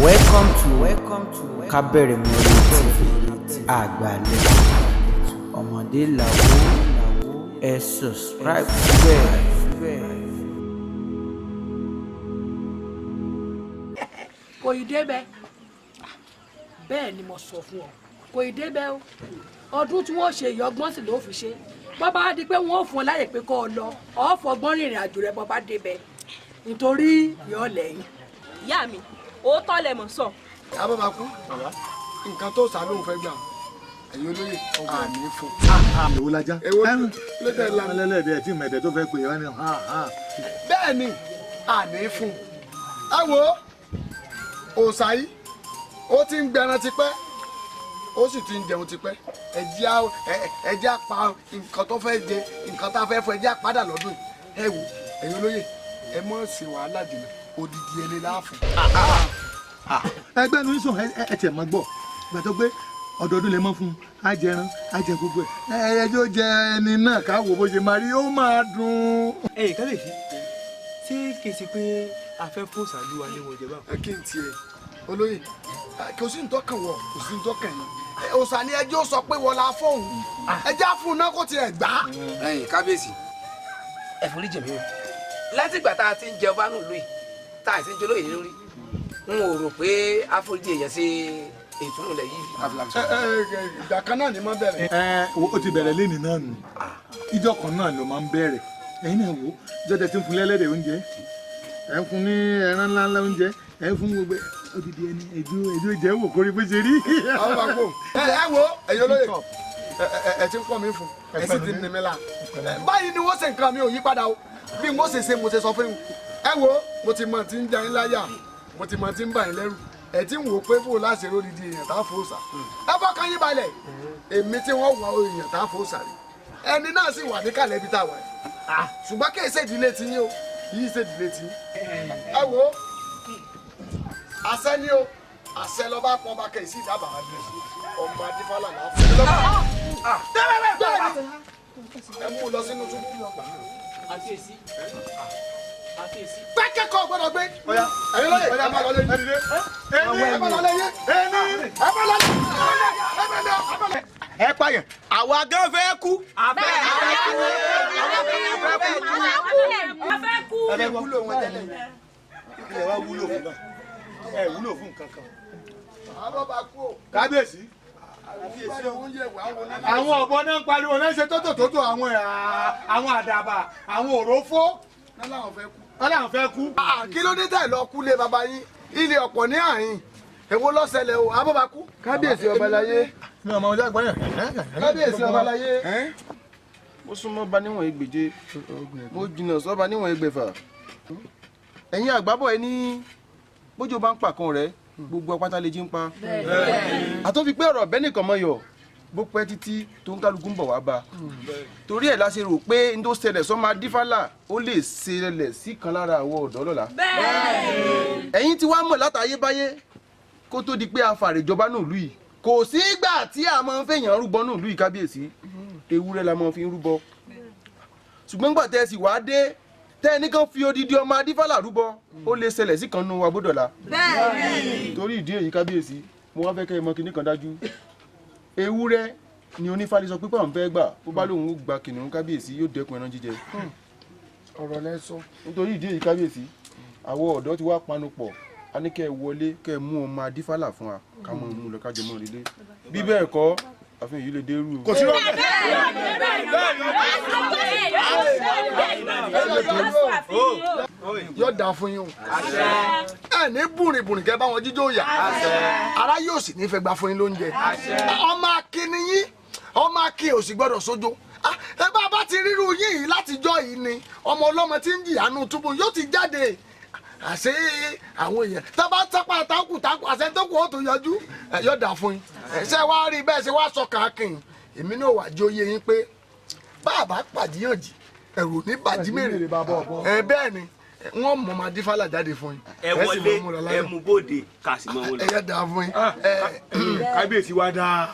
welcome to Kábẹ̀rẹ̀ Mọ́rí TV àgbàlẹ̀ ọmọdé làwọ̀ ẹ subscribe síbẹ̀. Kò ì débẹ̀ bẹ́ẹ̀ ni mo sọ fún ọ kò ì débẹ̀ o ọdún tí wọ́n ṣe ìyọgbọ́n sì ló fi ṣe bọ́bá á di pé wọ́n ò fún ọ láyè pé kó o lọ ọ̀ fọgbọ́n rìnrìn àjò rẹ bọ́bá débẹ̀ nítorí yọ lẹ́yìn. ìyá mi òótọ́ lẹ mọ̀ sọ. abọ́bakú nǹkan tó sá lóun fẹ́ gbà ẹ̀yin olóyè àmì fún. èwo lajá èwo ló tẹ̀ la. ẹlẹ́dẹ̀ẹ́ tí mẹ̀dẹ̀ tó fẹ́ pè é wá ní. bẹ́ẹ̀ ni àmì fún. ẹ wo òòsà yìí ó ti ń gbẹran tipẹ́ ó sì ti ń jẹun tipẹ́ ẹjẹ́ apá nǹkan tó fẹ́ jẹ nǹkan tá a fẹ́ fọ ẹjẹ́ apádà lọ́dún yìí. ẹ wo ẹ̀yin olóyè ẹ mọ̀ sí wàhálà jùlọ odidi ẹni láàfin. ẹgbẹ́ nu sùn ẹ tiẹ̀ mọ́ gbọ́ ìgbà tó gbé ọdọọdún lè mọ́ fún un á jẹran á jẹ gbogbo ẹ ẹjọ́ jẹ ẹni náà ká wò bó ṣe máa rí ó máa dùn. ẹ̀yin kábíyèsí ṣé kìí ṣe pé a fẹ́ fún ṣàlùwà ní wọn jẹ báwọn. kí n tiẹ̀ olóyè kò sí ntọ́kàn wọ kò sí ntọ́kàn yìí òòsà ni ẹjọ́ sọ pé wọ́n la fóun ẹjẹ́ fún un náà kó tiẹ̀ gbá. ẹ̀yin kábíyèsí ẹ foríjì mi o látìgbà tá a ti ń jẹ ọba nù lóyè tá a ti ń jẹ olóyè lórí n ò rò pé àforíjì èèyàn ṣe ètùnú lẹ yìí. ìgbà kan náà ni mo bẹ̀rẹ̀. ó ti bẹ̀rẹ̀ lẹ́nìí náà nù ìjọ kan náà ló máa ń bẹ̀rẹ̀ ẹ̀yin náà wò jọ́dẹ̀ tí ń fún lẹ́lẹ́dẹ̀ oúnjẹ ẹ̀ ń fún ní ẹran ńláńlá oúnjẹ ẹ̀ ń fún gbogbo odidi ẹni ẹjọ́ ìjẹ́ wò kórí bó ṣe rí. àwọn bá kó ẹ wo ẹ̀yin olóyè ẹ ti ń pọ̀ mí fún ẹ sì ti ń ní mi la báyìí ni wọ́n ṣe nǹkan mi ò yí padà o bí mo ṣe mo ṣe sọ fún yín ẹ wo mo ti mọ̀ tí ń jẹ yín láyà mo ti mọ̀ tí ń bà yín lẹ́rù ẹ ti ń wò pé bó láṣẹ lórí di èèyàn tá a fò sà ẹ fọkàn yín balẹ̀ èmi tí wọ́n wà èèyàn tá a fò sà rí ẹni náà sì wà níkàlẹ̀ ibi tá a wà yìí ṣùgbọ́n kí ẹ ṣe ìdílé tí yín o yìí ṣe ìdílé tí yín ẹ wo àṣẹ ni o àṣẹ lọ bá pọn bá kẹ sí ìdábàá rẹ ọmọ adífálà náà fún mi lọ́wọ́ ẹ mú un lọ sínú túbú àfíèsí àfíèsí. pẹ́kẹ́kọ̀ọ́ gbọ́dọ̀ gbé ẹ̀yin lóye ẹ má lọ lé yín ẹ má lọ lé yín ẹ má lọ lé ẹ pààyàn. àwa gan fẹ́ kú. a fẹ́ kú. ẹ wúlò wọn tẹ́lẹ̀ ẹ wá wúlò fún náà ẹ wúlò fún nǹkan kan. kábíyèsí àwọn ọ̀bọ náà ń pariwo náà ṣe tótó àwọn àdàbà àwọn òrófó láwọn fẹ́ kú. kí ló dé tẹ̀ lọ kú lé baba yín ilé ọ̀pọ̀ ní àyín èwo ló ṣẹlẹ̀ o abọ́bakú. kábíyèsí ọba láyé. mi ò mọ ọjọ́ àgbọ̀n yẹn. kábíyèsí ọba láyé. mo súnmọ́ ba níwọ̀n ẹgbẹ̀je mo jìnnà sọ́ba níwọ̀n ẹgbẹ̀fà ẹ̀yin àgbábọ̀ ẹ ní bójú bá ń pàkan rẹ̀ gbogbo apáta lè jí ń pa àtúnfi pé ọ̀rọ̀ ọ̀bẹ nìkan mọ́ yọ bó pẹ́ títí tó ń kálukú ń bọ̀ wá bá torí ẹ̀ la ṣe rò pé n tó ṣẹlẹ̀ sọ́mọ adífálà ó lè ṣẹlẹ̀ sí kan lára àwọn ọ̀dọ́ lọ́la ẹ̀yin tí wàá mọ̀ látàyébáyé kó tó di pé a fàrè jọba náà lù yìí kò sí ìgbà tí a máa ń fẹ̀yàn rúbọ náà lù yìí kábíyèsí ewúrẹ́ la máa fi ń rúbọ ṣùgbọ́n gbà tẹ́ ẹ sì wá dé tẹ́ ẹ nìkan fi odidi ọmọ adífálà rúbọ ó lè ṣẹlẹ̀ sí kan nínú wa bódọ̀la torí ìdí èyí kábíyèsí mo wá fẹ́ kẹ́ ẹ mọ̀ kinní kan dájú ewúrẹ́ ni onífálẹ́ sọ pé pàwọn fẹ́ gbà bó bá lóun ó gba kìnìún kábíyèsí yóò dẹ́kun ẹran jíjẹ ọ̀rọ̀ lẹ sọ. nítorí ìdí èyí kábíyèsí àwọn ọ̀dọ́ ti wá panu pọ̀ a ní kẹ́ ẹ wọlé kẹ́ ẹ mú ọmọ adífálà fún wa ká mọ̀ mú lọ kájọ mọ́ relé bí bẹ́ẹ̀ kọ́ àfihàn yìí lè dérú. kò sí lọ́wọ́ yóò dáa fún yín o ẹ ní bùrìbùrì kẹ bá wọn jíjó yà ara yóò sì ní fẹ́ gbà fún yín lóúnjẹ ọmọ akínní yín ọmọ akín ò sì gbọ́dọ̀ sójó ẹ bá bá ti ríru yín yìí látijọ́ yìí ni ọmọ ọlọ́mọ tí ń jìyànú túbú yóò ti jáde àṣé àwọn èèyàn tá bá tápá tákù àṣẹ tó kù ó tó yọjú yóò dáa fún yín ṣé wàá rí bẹ́ẹ̀ ṣe wàá sọ kàákìn èmi náà wà jẹ́ oyè yín pé bá a bá pàdíyànjì ẹ̀rù ní bàjímèrè bẹ́ẹ̀ ni wọ́n mọ̀ máa dífálà jáde fún yín. ẹ wọlé ẹ mú bóde kà sí mọ́ wọn lọ. ẹ yẹ dáa fún yín. kábíyèsí wa dáa.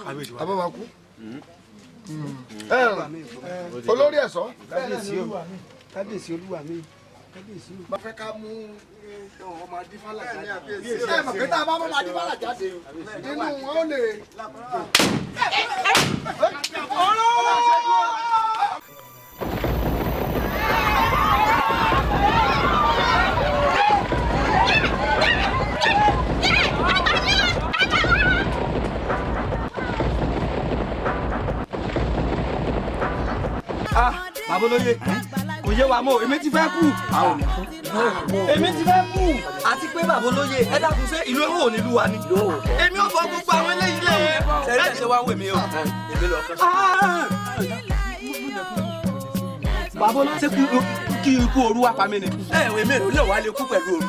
kábíyèsí wa. abọ́bakú. olórí ẹ̀ṣọ́. kábíyèsí olúwa mi Bá fẹ́ ká mú ọmọ adífálà jáde. Ẹ mọ̀ pé tá a bá mọ́ ọmọ adífálà jáde nínú wọn ó lè. Bàbá olóye kò yé wa mọ́ èmi ti fẹ́ kú. Èmi ti fẹ́ kú. Àti pé bàbá olóye ẹ dákun ṣé ìlú èwo ò nílùú wa ni. Èmi ò fọ gbogbo àwọn eléyìí lé. Sẹ́rí ẹ̀ṣẹ̀ wa ń wè mí o. Èmi lọ kọ́. Bàbá olóye ṣé kí ikú ooru wá pa mí ni. Ẹ̀wẹ̀ mi ò lè wá lè kú pẹ̀lú ooru.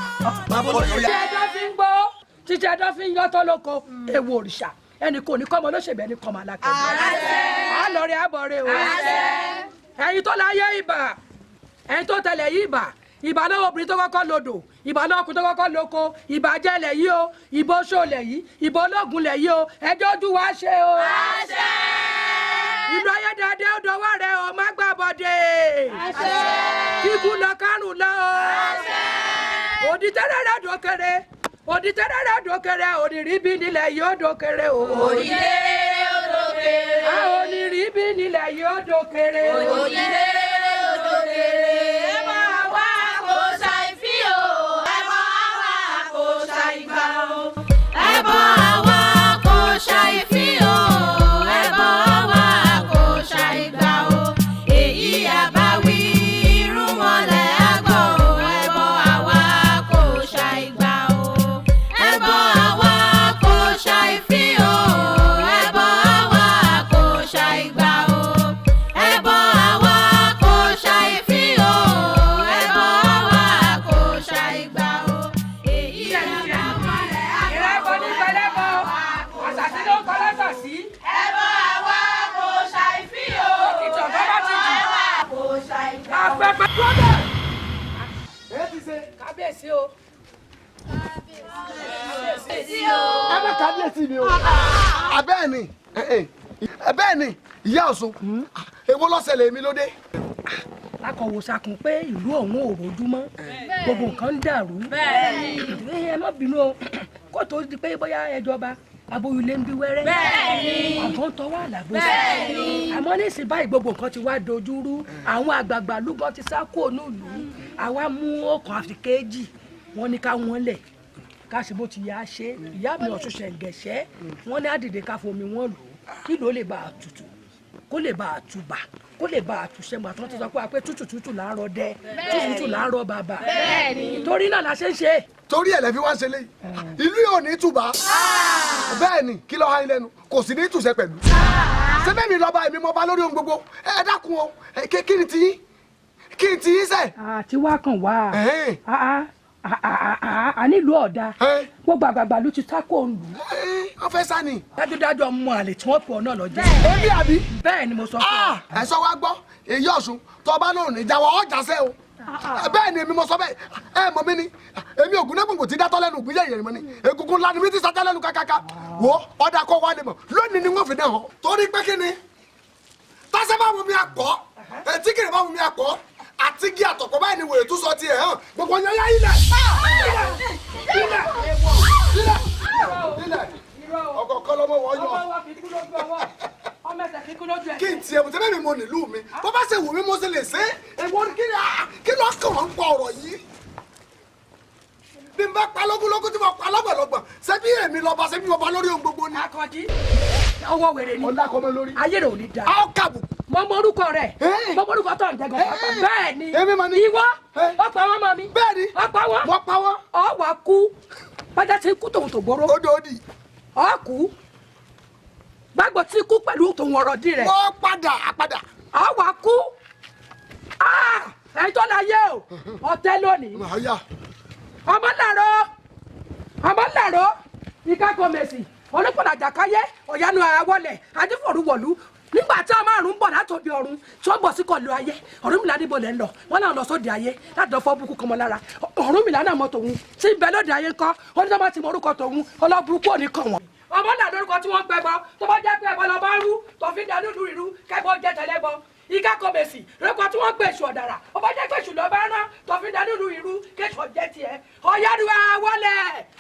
Bàbá olóye. Títí ẹjọ́ fi ń gbó títí ẹjọ́ fi ń yọ́tọ́ lóko ewu òrìṣà ẹnì kò ní kọ́mọ olóṣèlú ẹni kọ́mọ alákẹ́. Àlọ́rẹ̀ àbọ̀rẹ̀ o. Ẹ̀yin tó láyé ìbà ẹ̀yin tó tẹ̀lé yìí ìbà náà obìnrin tó kọ́kọ́ lodò ìbà náà ọkùnrin tó kọ́kọ́ lóko ìbà jẹ́lẹ̀ yìí o ìbò ṣòlẹ̀ yìí ìbò ológun lẹ̀ yìí o ẹjọ́ ojú wa ṣe o. ìlú ayédáadé ó dọwọ́ rẹ o má gbà bọ̀dẹ̀. kíkú lọ kárùn lọ o. òdì tẹ́rẹ̀rẹ̀ dókèrè òdì tẹ́rẹ̀rẹ̀ dókèrè òdìrí bí nílẹ̀ yóò dókèrè o. òyìnbó dókèrè. òdìrí bí nílẹ̀ yóò dókèrè o. òyìnbó dókèrè. ẹ máa wá kó ṣàìfí o ẹ máa wá kó ṣàìgbà o. ẹ bọ́ àwa kó ṣàìfí o ẹ bọ́ àwa kó ṣàìgbà o. èyí àbáwí irú mọ́lẹ̀ àgbọ̀ o ẹ bọ́ àwa kó ṣàìgbà o. ẹ bọ́ àwa kó ṣàìfí o ẹ bọ́ àwa kó ṣàìgbà o. ẹ bọ́ àwa kó ṣàìfí o ẹ bọ́ àwa kó ṣàìgbà o. èyí àbáwí ìrẹ́bọ ní pẹlẹ́bọ àṣàṣì ló ń kọ́ lọ́sàsí. ẹ bọ́ àwa kó ṣàìfí o ìtàn tó bá ti jù. kó ṣàìgbà o. afẹ́fẹ́ gbọ́dọ̀. kábíyèsí o. Ẹ má kábíyèsí mi o. Abẹ́ẹ̀ni abẹ́ẹ̀ni ìyá Ọ̀ṣun èwo ló ṣẹlẹ̀ mi lóde. akọ̀wò sakùn pé ìlú ọ̀hún ò rojú mọ́ gbogbo nǹkan ń dàrú. ẹ má bínú o kó tó di pé bóyá ẹjọba aboyúlé ń bí wẹ́rẹ́. àbọ̀n tọwọ́ àlàbò sí. àmọ́ nísìnyí báyìí gbogbo nǹkan ti wá dojúrú àwọn àgbààgbà lúgán ti sá kúrò nílùú àwa mú ọkàn àfi kéèjì wọ́n ní ká wọ́n lẹ̀ ká ṣe bó ti yá ṣe ìyá mi Ọ̀ṣun ṣẹ̀ǹgẹ̀ṣẹ́ wọ́n ní àdìdè ká fomi wọn lò kí ló lè bá a tutù kó lè bá a tùbà kó lè bá a túṣẹ́ mọ́ àtúntò sọ pé tútù láàárọ̀ dẹ tútù láàárọ̀ bàbà torí náà la ṣe ń ṣe. Torí ẹ̀ lẹ́ fi wá ṣe léyìí ìlú yóò ní tùbà bẹ́ẹ̀ ni kí ló ha ilẹ̀ nu kò sì ní tùṣẹ́ pẹ̀lú. sẹ́bẹ̀ mi lọ́ba èmi mọba lórí ohun gbogbo ẹ dákun o kí ni tiyín sẹ́. àti wá kàn wá a nílùú ọ̀dà gbogbo àgbààgbà ló ti sáko òǹlù. wọ́n fẹ́ sá ni. dájúdájú ọmọ àlè tí wọ́n pọ̀ náà lọ́jọ́. èmi àbí. bẹ́ẹ̀ ni mo sọ fún ọ. ẹ sọ wá gbọ́ èyí Ọ̀ṣun tọba náà ní ìjáwọ́ ọjà sẹ́ o bẹ́ẹ̀ ni èmi mo sọ bẹ́ẹ̀ ẹ mọ̀ mí ni èmi Ògúnnégbòǹgbò ti dátọ́ lẹ́nu ògbín yẹ̀yẹ̀ mọ́ ni egungun ńlá ni mi ti sátẹ́ lẹ́nu kákáká wo ọ̀dà kọ́ wálé mọ̀ lónìí ni wọ́n fi dán hàn torí pé kí ni tásẹ́ bá wù mí àpọ̀ etí kìrì bá wù mí àpọ̀ àti gí àtọ̀pọ̀ báyìí ni wèrè tún sọ tiẹ̀ hàn gbogbo yẹn yá ilẹ̀ ọkọ̀ kọ́ lọ́mọ wọ́n yọ kí n tiẹ̀ mo tẹ́lẹ̀ mi mo nílùú mi bó bá ṣe wù mí mo ṣe lè ṣe èwo kí ló kàn wọ́n ń pa ọ̀rọ̀ yìí bí n bá pa lógúnlógún tí mo pa lọ́gbọ̀lọ́gbọ̀n ṣé bí èmi lọ́ba ṣé bí mo bá lórí ohun gbogbo ni. akọjí ọwọ́ wèrè ni ọ̀dà kọ́ mi lórí. ayé rẹ̀ ò ní da. a ó kàbù. mo mọ orúkọ rẹ̀ mo mọ orúkọ tó ń jẹgàn pápá bẹ́ẹ̀ ni èmi mà ní. ìwọ ó pa wọn mọ mi. bẹ́ẹ̀ ni ó pa wọn. wọ́n pa wọn. ọ wà kú bájá tí kú tòun tó gbóró. ó dòdì. ọ kú gbàgbọ́ tí kú pẹ̀lú tòun ọ̀rọ̀ dì rẹ̀. wọ́n padà. ọ wà kú ẹ̀yin tó láyé o ọ̀tẹ̀ lónìí. ọmọ làró ìkákọ mẹsì olùpọ̀nà àjàkáyé ọ̀yánu àwọlẹ̀ adífọ̀rúwọ̀lú nígbà tí ọmọ àrùn ń bọ̀ látòdì ọ̀run tí wọ́n bọ̀ sí kọlu ayé Ọ̀rúnmìlà níbo lẹ́ ń lọ wọ́n náà lọ sóde ayé láti lọ́ọ́ fọ́ burúkú kọmọ lára Ọ̀rúnmìlà náà mọ tòun tí ń bẹ lóde ayé ńkọ́ ó ní tó bá ti mọ orúkọ tòun ọlọ́burúkú ò ní kàn wọ́n. ọmọ náà lórúkọ tí wọ́n ń pẹ́ bọ́ tó bá jẹ́ pé ẹ̀bọ lọ bá rú tó fi dánú lù ìrú kẹ́bọ́ jẹ́ tẹ̀lẹ́bọ ìka kọ̀mẹ̀sì lórúkọ tí wọ́n gbèsù ọ̀dàrà ọba jẹ́ gbèsù lọ́ba rán tọ́fi dání lu irú kéṣù jẹ́ tiẹ̀ ọ̀yáduwa wọlé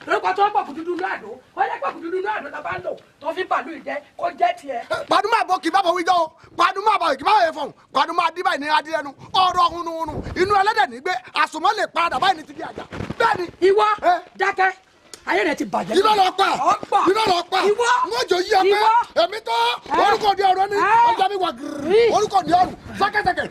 lórúkọ tí wọ́n pọ̀ kùdúdú náà àdó wọ́n jẹ́ pọ̀ kùdúdú náà àdó lọ́ba ń lò tọ́fi pàlú ìjẹ́ kó jẹ́ tiẹ̀. Gbaduma àbọ̀ kì bá bọ̀ wíjọ́ o Gbaduma àbọ̀ kì bá yẹ fọ̀hún Gbaduma adébáyé ní adìyẹnu ọ̀rọ̀ hununhunu inú ẹlẹ́dẹ̀ ní gbé àsùnmọ́ lè padà báyìí ní ti di àjà bẹ́ẹ̀ ni. ìwọ dákẹ́ ayé rẹ ti bàjẹ́. irọ́ lọ pa irọ́ lọ pa mọ́jọ yí ẹ pé èmi tó orúkọ di ọ̀rọ̀ ni ọjà mi wà gírí orúkọ di ọ̀rùn sákẹ́sẹ̀kẹ́.